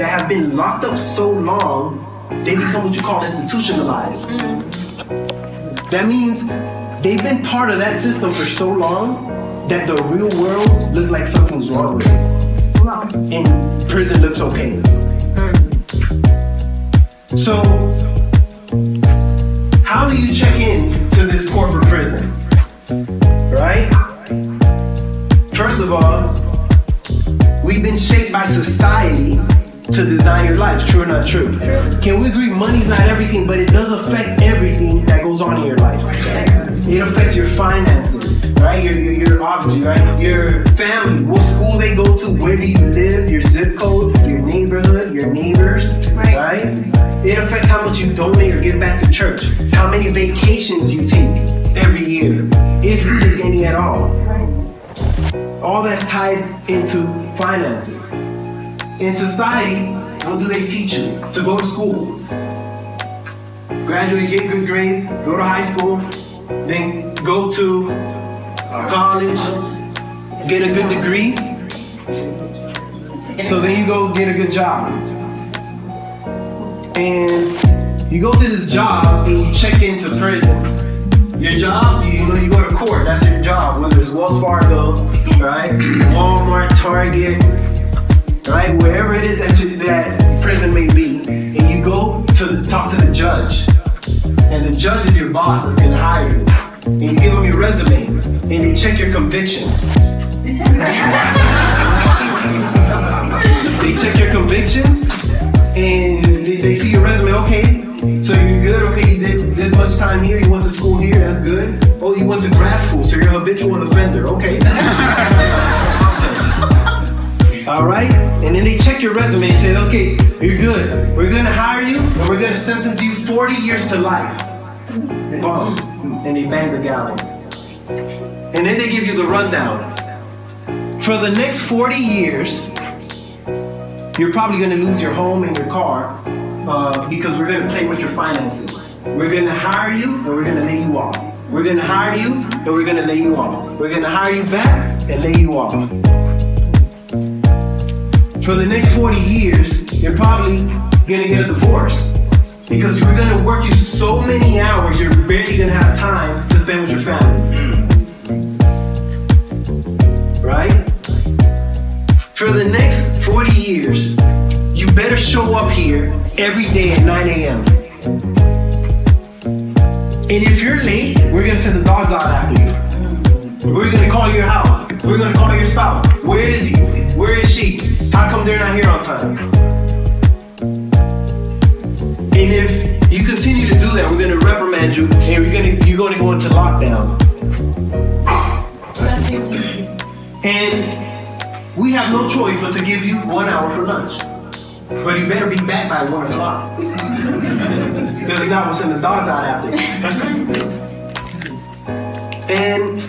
that have been locked up so long, they become what you call institutionalized. That means they've been part of that system for so long that the real world looks like something's wrong with it. Wow. And prison looks okay. So, how do you check in to this corporate prison? Right? First of all, we've been shaped by society to design your life. True or not true? Can we agree money's not everything, but it does affect everything that goes on in your life. It affects your finances, right? Your obviously, right? Your family, what school they go to, where do you live, your zip code, your neighborhood, your neighbors, right? It affects how much you donate or give back to church, how many vacations you take every year, if you take any at all. All that's tied into finances. In society, what do they teach you? To go to school. Graduate, get good grades, go to high school, then go to college, get a good degree, so then you go get a good job. And you go to this job and you check into prison. Your job, you know, you go to court, that's your job, whether it's Wells Fargo, right? Walmart, Target, right? Wherever it is that prison may be. And you go to talk to the judge. And the judge is your boss that's gonna hire you. And you give them your resume. And they check your convictions. They check your convictions. And they see your resume, okay. So you're good, okay, you did this much time here, you went to school here, that's good. Oh, you went to grad school, so you're a habitual offender, okay. Alright? And then they check your resume and say, okay, you're good. We're gonna hire you, and we're gonna sentence you 40 years to life. Boom. And they bang the gavel. And then they give you the rundown. For the next 40 years, you're probably gonna lose your home and your car, because we're gonna play with your finances. We're gonna hire you and we're gonna lay you off. We're gonna hire you and we're gonna lay you off. We're gonna hire you back and lay you off. For the next 40 years, you're probably gonna get a divorce because we're gonna work you so many hours, you're barely gonna have time to spend with your family. Right? For the next 40 years, you better show up here every day at 9 a.m. And if you're late, we're gonna send the dogs out after you. We're gonna call your house. We're gonna call your spouse. Where is he? Where is she? How come they're not here on time? And if you continue to do that, we're gonna reprimand you and you're gonna go into lockdown. And we have no choice but to give you 1 hour for lunch. But you better be back by 1 o'clock. Because if not, we'll send the dogs out after. And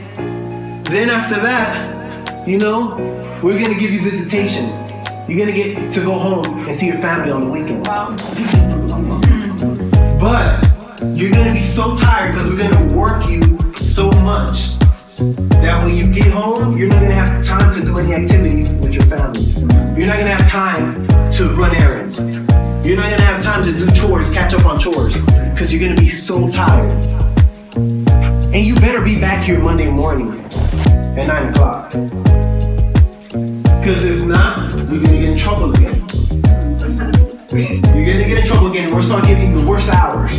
then after that, you know, we're gonna give you visitation. You're gonna get to go home and see your family on the weekends. But you're gonna be so tired because we're gonna work you so much that when you get home, you're not gonna have time to do any activities with your family. You're not gonna have time to run errands. You're not gonna have time to do chores, catch up on chores, because you're gonna be so tired. And you better be back here Monday morning at 9 o'clock. Because if not, you're gonna get in trouble again. You're gonna get in trouble again and we'll start giving you the worst hours.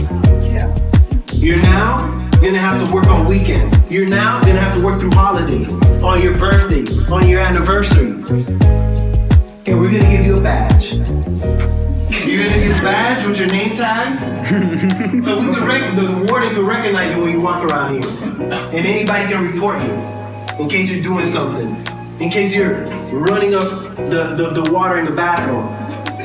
You're now gonna have to work on weekends. You're now gonna have to work through holidays, on your birthday, on your anniversary. And we're gonna give you a badge. You're gonna get a badge with your name tag. So the warden can recognize you when you walk around here. And anybody can report you in case you're doing something. In case you're running up the water in the bathroom.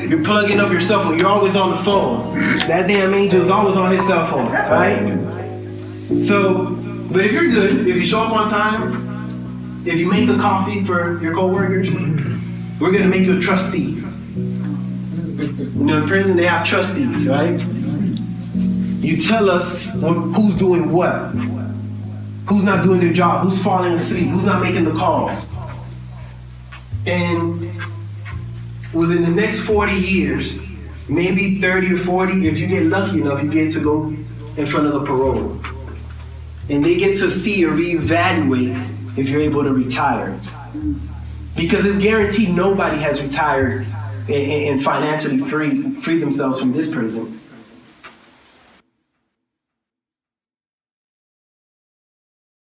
You're plugging up your cell phone. You're always on the phone. That damn angel's always on his cell phone, right? So, but if you're good, if you show up on time, if you make the coffee for your coworkers, we're gonna make you a trustee. You know, in prison they have trustees, right? You tell us who's doing what, who's not doing their job, who's falling asleep, who's not making the calls. And within the next 40 years, maybe 30 or 40, if you get lucky enough, you get to go in front of the parole. And they get to see or reevaluate if you're able to retire. Because it's guaranteed nobody has retired and financially freed themselves from this prison.